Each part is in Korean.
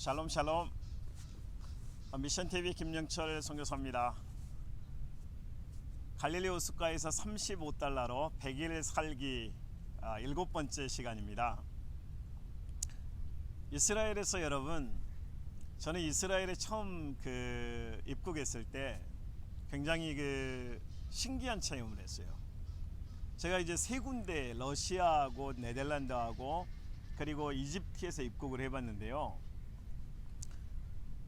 샬롬 샬롬. 미션TV 김영철 선교사입니다. 갈릴리 호숫가에서 35달러로 100일 살기 7번째 시간입니다. 이스라엘에서 여러분, 저는 이스라엘에 처음 입국했을 때 굉장히 신기한 체험을 했어요. 제가 이제 세 군데, 러시아하고 네덜란드하고 그리고 이집트에서 입국을 해봤는데요.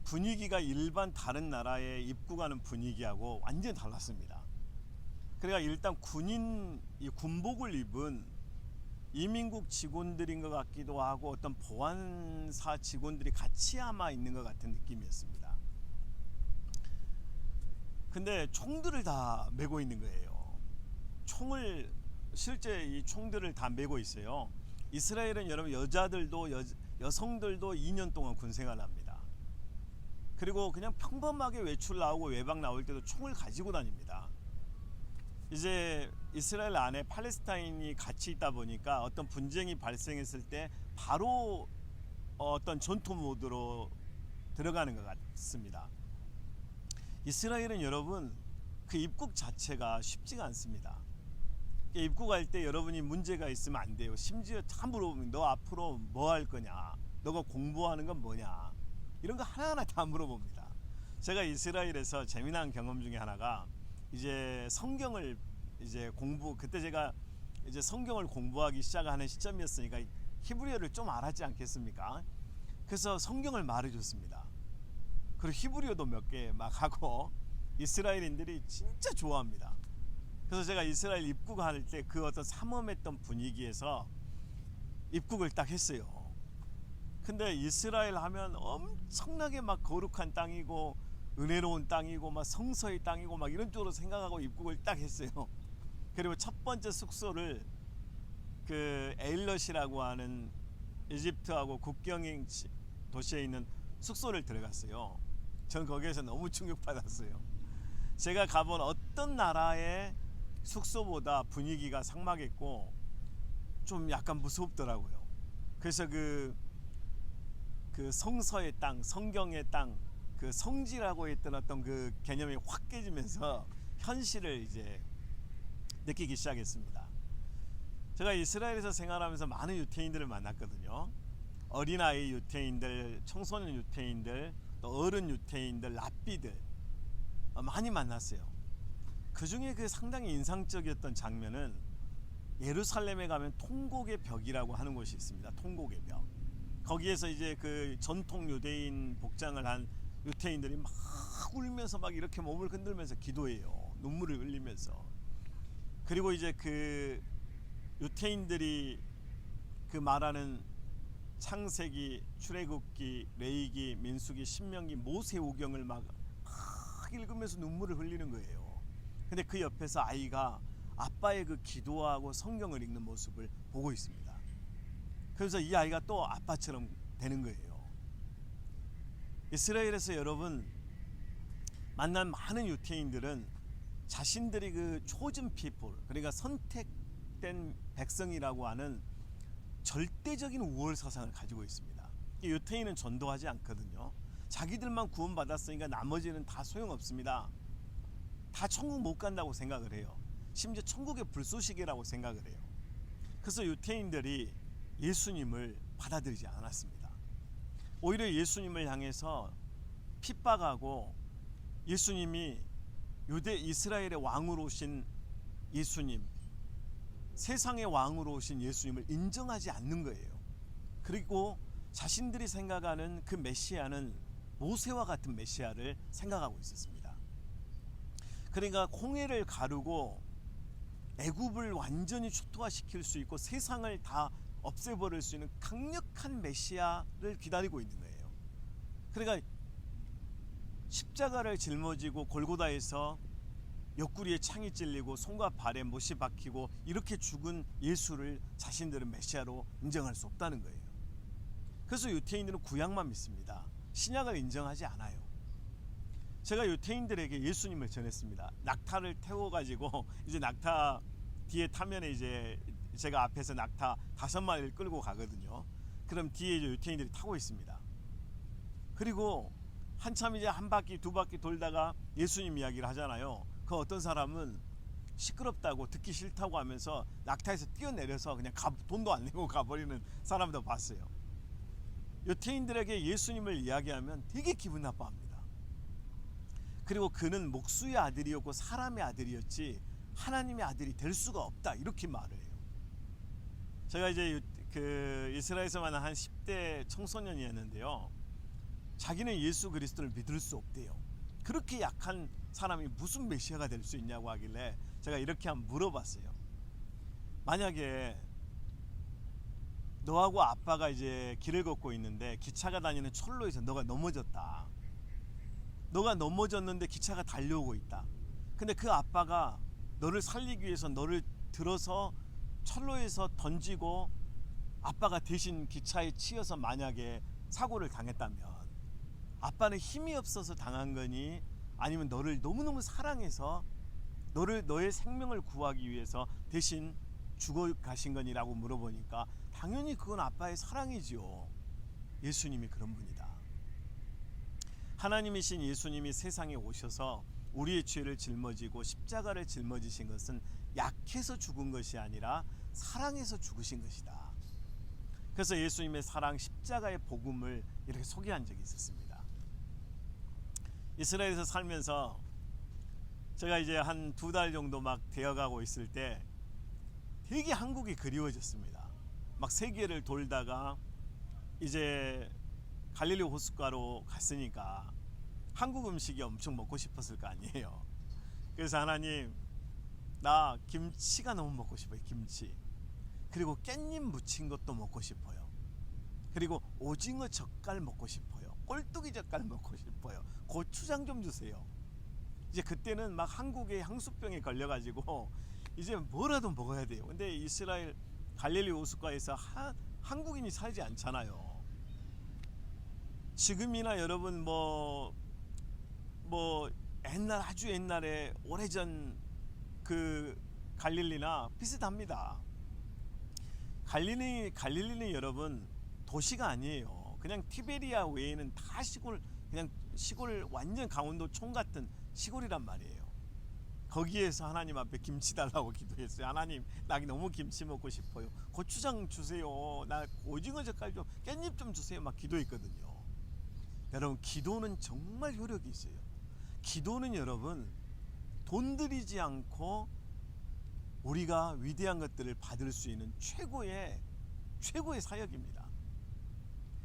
분위기가 일반 다른 나라에 입국하는 분위기하고 완전히 달랐습니다. 그러니까 일단 군복을 입은 이민국 직원들인 것 같기도 하고 어떤 보안사 직원들이 같이 아마 있는 것 같은 느낌이었습니다. 근데 총들을 다 메고 있는 거예요. 실제 이 총들을 다 메고 있어요. 이스라엘은 여러분 여자들도 여성들도 2년 동안 군생활을 합니다. 그리고 그냥 평범하게 외출 나오고 외박 나올 때도 총을 가지고 다닙니다. 이제 이스라엘 안에 팔레스타인이 같이 있다 보니까 어떤 분쟁이 발생했을 때 바로 어떤 전투 모드로 들어가는 것 같습니다. 이스라엘은 여러분 입국 자체가 쉽지가 않습니다. 입국할 때 여러분이 문제가 있으면 안 돼요. 심지어 다 물어보면 너 앞으로 뭐 할 거냐, 너가 공부하는 건 뭐냐, 이런 거 하나하나 다 물어봅니다. 제가 이스라엘에서 재미난 경험 중에 하나가 이제 성경을 그때 제가 이제 성경을 공부하기 시작하는 시점이었으니까 히브리어를 좀 알았지 않겠습니까? 그래서 성경을 말해줬습니다. 그리고 히브리어도 몇 개 막 하고 이스라엘인들이 진짜 좋아합니다. 그래서 제가 이스라엘 입국할 때 그 어떤 삼엄했던 분위기에서 입국을 딱 했어요. 근데 이스라엘 하면 엄청나게 막 거룩한 땅이고 은혜로운 땅이고 막 성서의 땅이고 막 이런 쪽으로 생각하고 입국을 딱 했어요. 그리고 첫 번째 숙소를 에일럿이라고 하는 이집트하고 국경인 도시에 있는 숙소를 들어갔어요. 저는 거기에서 너무 충격받았어요. 제가 가본 어떤 나라의 숙소보다 분위기가 삭막했고 좀 약간 무섭더라고요. 그래서 그 성서의 땅, 성경의 땅, 성지라고 했던 어떤 그 개념이 확 깨지면서 현실을 이제 느끼기 시작했습니다. 제가 이스라엘에서 생활하면서 많은 유태인들을 만났거든요. 어린아이 유태인들, 청소년 유태인들, 또 어른 유태인들, 랍비들 많이 만났어요. 그 중에 상당히 인상적이었던 장면은 예루살렘에 가면 통곡의 벽이라고 하는 곳이 있습니다. 통곡의 벽. 거기에서 이제 전통 유대인 복장을 한 유태인들이 막 울면서 막 이렇게 몸을 흔들면서 기도해요. 눈물을 흘리면서. 그리고 이제 유태인들이 말하는 창세기, 출애굽기, 레위기, 민수기, 신명기, 모세오경을 막 읽으면서 눈물을 흘리는 거예요. 근데 그 옆에서 아이가 아빠의 기도하고 성경을 읽는 모습을 보고 있습니다. 그래서 이 아이가 또 아빠처럼 되는 거예요. 이스라엘에서 여러분 만난 많은 유태인들은 자신들이 chosen people, 그러니까 선택된 백성이라고 하는 절대적인 우월 사상을 가지고 있습니다. 유태인은 전도하지 않거든요. 자기들만 구원받았으니까 나머지는 다 소용없습니다. 다 천국 못 간다고 생각을 해요. 심지어 천국의 불쏘시개라고 생각을 해요. 그래서 유태인들이 예수님을 받아들이지 않았습니다. 오히려 예수님을 향해서 핍박하고 예수님이 이스라엘의 왕으로 오신 예수님, 세상의 왕으로 오신 예수님을 인정하지 않는 거예요. 그리고 자신들이 생각하는 그 메시아는 모세와 같은 메시아를 생각하고 있었습니다. 그러니까 홍해를 가르고 애굽을 완전히 초토화시킬 수 있고 세상을 다 없애버릴 수 있는 강력한 메시아를 기다리고 있는 거예요. 그러니까 십자가를 짊어지고 골고다에서 옆구리에 창이 찔리고 손과 발에 못이 박히고 이렇게 죽은 예수를 자신들은 메시아로 인정할 수 없다는 거예요. 그래서 유태인들은 구약만 믿습니다. 신약을 인정하지 않아요. 제가 유태인들에게 예수님을 전했습니다. 낙타를 태워가지고 이제 낙타 뒤에 타면 이제 제가 앞에서 낙타 5마리를 끌고 가거든요. 그럼 뒤에 유태인들이 타고 있습니다. 그리고 한참 이제 한 바퀴 두 바퀴 돌다가 예수님 이야기를 하잖아요. 그 어떤 사람은 시끄럽다고 듣기 싫다고 하면서 낙타에서 뛰어내려서 그냥 돈도 안 내고 가버리는 사람도 봤어요. 유태인들에게 예수님을 이야기하면 되게 기분 나빠합니다. 그리고 그는 목수의 아들이었고 사람의 아들이었지 하나님의 아들이 될 수가 없다, 이렇게 말을 해요. 제가 이제 그 이스라엘에서 만난 한 10대 청소년이었는데요, 자기는 예수 그리스도를 믿을 수 없대요. 그렇게 약한 사람이 무슨 메시아가 될 수 있냐고 하길래 제가 이렇게 한번 물어봤어요. 만약에 너하고 아빠가 이제 길을 걷고 있는데 기차가 다니는 철로에서 너가 넘어졌다. 너가 넘어졌는데 기차가 달려오고 있다. 근데 그 아빠가 너를 살리기 위해서 너를 들어서 철로에서 던지고 아빠가 대신 기차에 치여서 만약에 사고를 당했다면 아빠는 힘이 없어서 당한 거니 아니면 너를 너무너무 사랑해서 너의 생명을 구하기 위해서 대신 죽어 가신 거니라고 물어보니까 당연히 그건 아빠의 사랑이지요. 예수님이 그런 분이다. 하나님이신 예수님이 세상에 오셔서 우리의 죄를 짊어지고 십자가를 짊어지신 것은 약해서 죽은 것이 아니라 사랑해서 죽으신 것이다. 그래서 예수님의 사랑, 십자가의 복음을 이렇게 소개한 적이 있었습니다. 이스라엘에서 살면서 제가 이제 한 2달 정도 막 되어가고 있을 때 되게 한국이 그리워졌습니다. 막 세계를 돌다가 이제 갈릴리 호숫가로 갔으니까 한국 음식이 엄청 먹고 싶었을 거 아니에요. 그래서 하나님, 나 김치가 너무 먹고 싶어요. 김치. 그리고 깻잎 무친 것도 먹고 싶어요. 그리고 오징어 젓갈 먹고 싶어요. 꼴뚜기 젓갈 먹고 싶어요. 고추장 좀 주세요. 이제 그때는 막 한국의 향수병에 걸려가지고 이제 뭐라도 먹어야 돼요. 근데 이스라엘 갈릴리 호숫가에서 한국인이 살지 않잖아요. 지금이나 여러분 뭐 옛날 아주 옛날에 오래전 그 갈릴리나 비슷합니다. 갈릴리는 여러분 도시가 아니에요. 그냥 티베리아 외에는 다 시골, 그냥 시골, 완전 강원도 촌 같은 시골이란 말이에요. 거기에서 하나님 앞에 김치 달라고 기도했어요. 하나님, 나 너무 김치 먹고 싶어요. 고추장 주세요. 나 오징어 젓갈 좀, 깻잎 좀 주세요. 막 기도했거든요. 여러분, 기도는 정말 효력이 있어요. 기도는 여러분 돈 들이지 않고 우리가 위대한 것들을 받을 수 있는 최고의 사역입니다.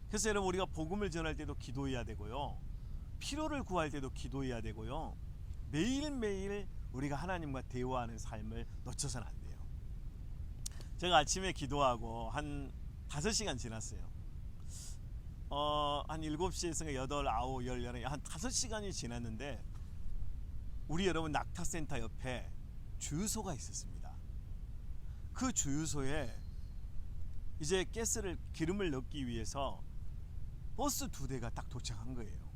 그래서 여러분, 우리가 복음을 전할 때도 기도해야 되고요, 필요를 구할 때도 기도해야 되고요, 매일매일 우리가 하나님과 대화하는 삶을 놓쳐서는 안 돼요. 제가 아침에 기도하고 한 5시간 지났어요. 한 7시에서 8, 9, 10, 11, 한 5시간이 지났는데 우리 여러분 낙타센터 옆에 주유소가 있었습니다. 그 주유소에 이제 기름을 넣기 위해서 버스 2대가 딱 도착한 거예요.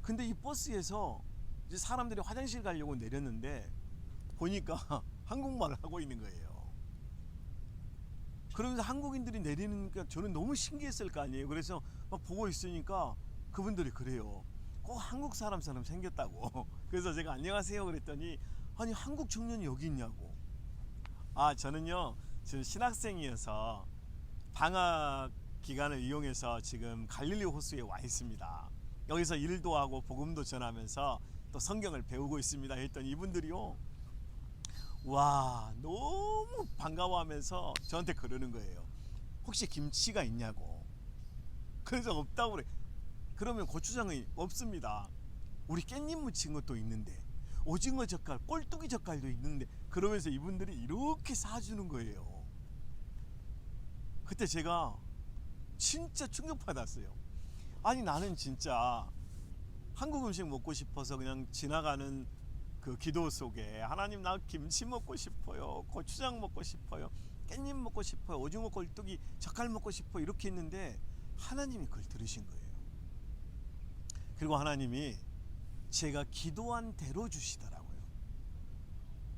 근데 이 버스에서 이제 사람들이 화장실 가려고 내렸는데 보니까 한국말을 하고 있는 거예요. 그러면서 한국인들이 내리니까 저는 너무 신기했을 거 아니에요. 그래서 막 보고 있으니까 그분들이 그래요. 꼭 한국 사람처럼 생겼다고. 그래서 제가 안녕하세요 그랬더니 아니, 한국 청년이 여기 있냐고. 저는요, 지금 신학생이어서 방학 기간을 이용해서 지금 갈릴리 호수에 와 있습니다. 여기서 일도 하고 복음도 전하면서 또 성경을 배우고 있습니다 했더니 이분들이요, 와, 너무 반가워하면서 저한테 그러는 거예요. 혹시 김치가 있냐고. 그래서 없다고 그래. 그러면 고추장이 없습니다. 우리 깻잎 무친 것도 있는데, 오징어 젓갈, 꼴뚜기 젓갈도 있는데, 그러면서 이분들이 이렇게 사주는 거예요. 그때 제가 진짜 충격받았어요. 아니, 나는 진짜 한국 음식 먹고 싶어서 그냥 지나가는 그 기도 속에 하나님, 나 김치 먹고 싶어요, 고추장 먹고 싶어요, 깻잎 먹고 싶어요, 오징어 꼴뚜기 젓갈 먹고 싶어요, 이렇게 했는데 하나님이 그걸 들으신 거예요. 그리고 하나님이 제가 기도한 대로 주시더라고요.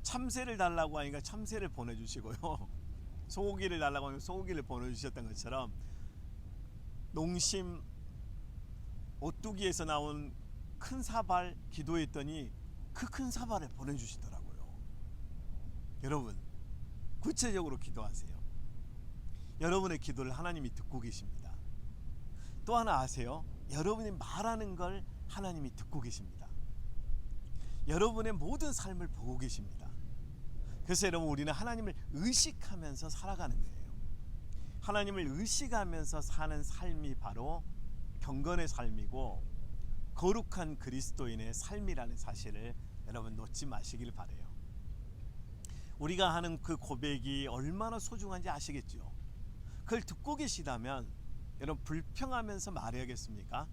참새를 달라고 하니까 참새를 보내주시고요, 소고기를 달라고 하면 소고기를 보내주셨던 것처럼 농심 오뚜기에서 나온 큰 사발 기도했더니 그 큰 사발을 보내주시더라고요. 여러분, 구체적으로 기도하세요. 여러분의 기도를 하나님이 듣고 계십니다. 또 하나 아세요? 여러분이 말하는 걸 하나님이 듣고 계십니다. 여러분의 모든 삶을 보고 계십니다. 그래서 여러분, 우리는 하나님을 의식하면서 살아가는 거예요. 하나님을 의식하면서 사는 삶이 바로 경건의 삶이고 거룩한 그리스도인의 삶이라는 사실을 여러분 놓지 마시길 바라요. 우리가 하는 그 고백이 얼마나 소중한지 아시겠죠? 그걸 듣고 계시다면 여러분, 불평하면서 말해야겠습니까?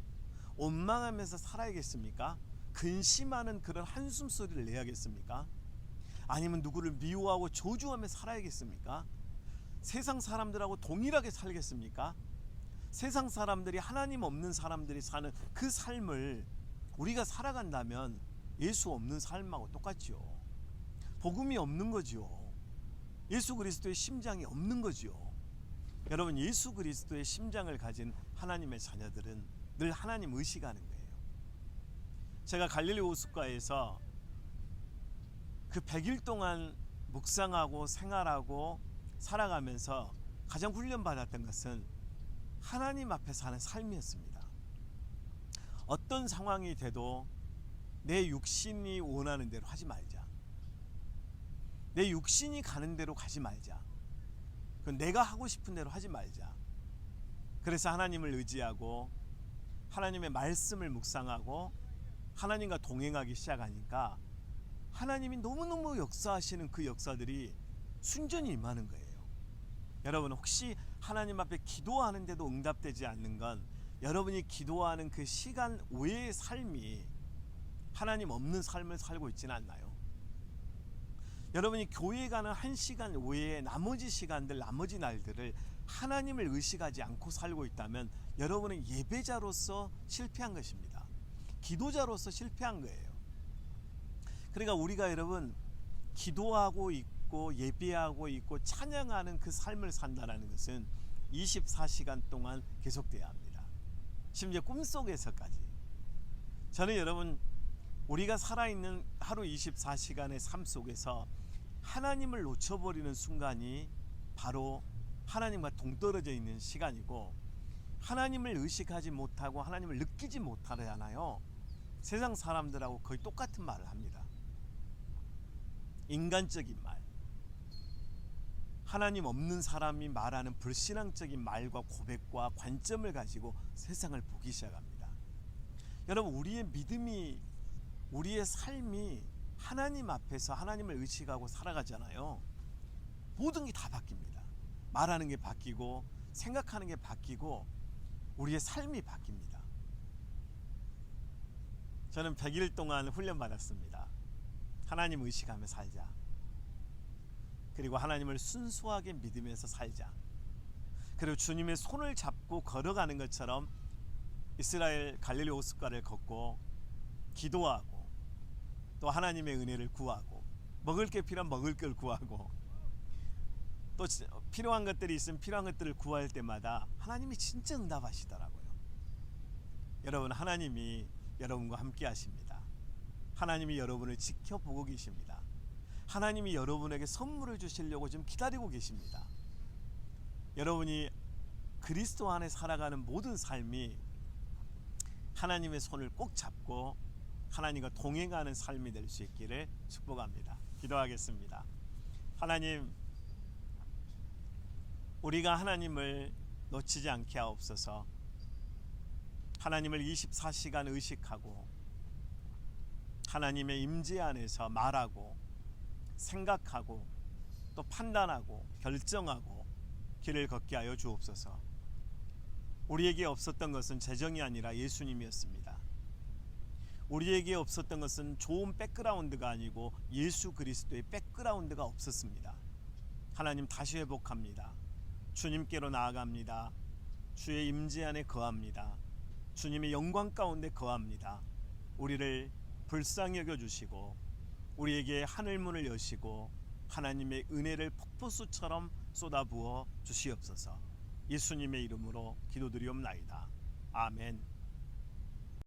원망하면서 살아야겠습니까? 근심하는 그런 한숨 소리를 내야겠습니까? 아니면 누구를 미워하고 저주하며 살아야겠습니까? 세상 사람들하고 동일하게 살겠습니까? 세상 사람들이, 하나님 없는 사람들이 사는 그 삶을 우리가 살아간다면 예수 없는 삶하고 똑같죠. 복음이 없는 거지요. 예수 그리스도의 심장이 없는 거지요. 여러분, 예수 그리스도의 심장을 가진 하나님의 자녀들은 늘 하나님 의식하는 거예요. 제가 갈릴리 호숫가에서 그 100일 동안 묵상하고 생활하고 살아가면서 가장 훈련받았던 것은 하나님 앞에 사는 삶이었습니다. 어떤 상황이 돼도 내 육신이 원하는 대로 하지 말자. 내 육신이 가는 대로 가지 말자. 내가 하고 싶은 대로 하지 말자. 그래서 하나님을 의지하고 하나님의 말씀을 묵상하고 하나님과 동행하기 시작하니까 하나님이 너무너무 역사하시는 그 역사들이 순전히 임하는 거예요. 여러분, 혹시 하나님 앞에 기도하는데도 응답되지 않는 건 여러분이 기도하는 그 시간 외의 삶이 하나님 없는 삶을 살고 있지는 않나요? 여러분이 교회 가는 1시간 외에 나머지 시간들, 나머지 날들을 하나님을 의식하지 않고 살고 있다면 여러분은 예배자로서 실패한 것입니다. 기도자로서 실패한 거예요. 그러니까 우리가 여러분, 기도하고 있고 예배하고 있고 찬양하는 그 삶을 산다는 것은 24시간 동안 계속돼야 합니다. 심지어 꿈속에서까지. 저는 여러분, 우리가 살아있는 하루 24시간의 삶 속에서 하나님을 놓쳐버리는 순간이 바로 하나님과 동떨어져 있는 시간이고, 하나님을 의식하지 못하고 하나님을 느끼지 못하잖아요. 세상 사람들하고 거의 똑같은 말을 합니다. 인간적인 말, 하나님 없는 사람이 말하는 불신앙적인 말과 고백과 관점을 가지고 세상을 보기 시작합니다. 여러분, 우리의 믿음이, 우리의 삶이 하나님 앞에서 하나님을 의식하고 살아가잖아요. 모든 게 다 바뀝니다. 말하는 게 바뀌고 생각하는 게 바뀌고 우리의 삶이 바뀝니다. 저는 100일 동안 훈련받았습니다. 하나님 의식하며 살자. 그리고 하나님을 순수하게 믿으면서 살자. 그리고 주님의 손을 잡고 걸어가는 것처럼 이스라엘 갈릴리 호숫가를 걷고 기도하고 또 하나님의 은혜를 구하고, 먹을 게 필요한 먹을 걸 구하고, 또 필요한 것들이 있으면 필요한 것들을 구할 때마다 하나님이 진짜 응답하시더라고요. 여러분, 하나님이 여러분과 함께 하십니다. 하나님이 여러분을 지켜보고 계십니다. 하나님이 여러분에게 선물을 주시려고 지금 기다리고 계십니다. 여러분이 그리스도 안에 살아가는 모든 삶이 하나님의 손을 꼭 잡고 하나님과 동행하는 삶이 될 수 있기를 축복합니다. 기도하겠습니다. 하나님, 우리가 하나님을 놓치지 않게 하옵소서. 하나님을 24시간 의식하고 하나님의 임재 안에서 말하고 생각하고 또 판단하고 결정하고 길을 걷게 하여 주옵소서. 우리에게 없었던 것은 재정이 아니라 예수님이었습니다. 우리에게 없었던 것은 좋은 백그라운드가 아니고 예수 그리스도의 백그라운드가 없었습니다. 하나님, 다시 회복합니다. 주님께로 나아갑니다. 주의 임재 안에 거합니다. 주님의 영광 가운데 거합니다. 우리를 불쌍히 여겨주시고 우리에게 하늘문을 여시고 하나님의 은혜를 폭포수처럼 쏟아부어 주시옵소서. 예수님의 이름으로 기도드리옵나이다. 아멘.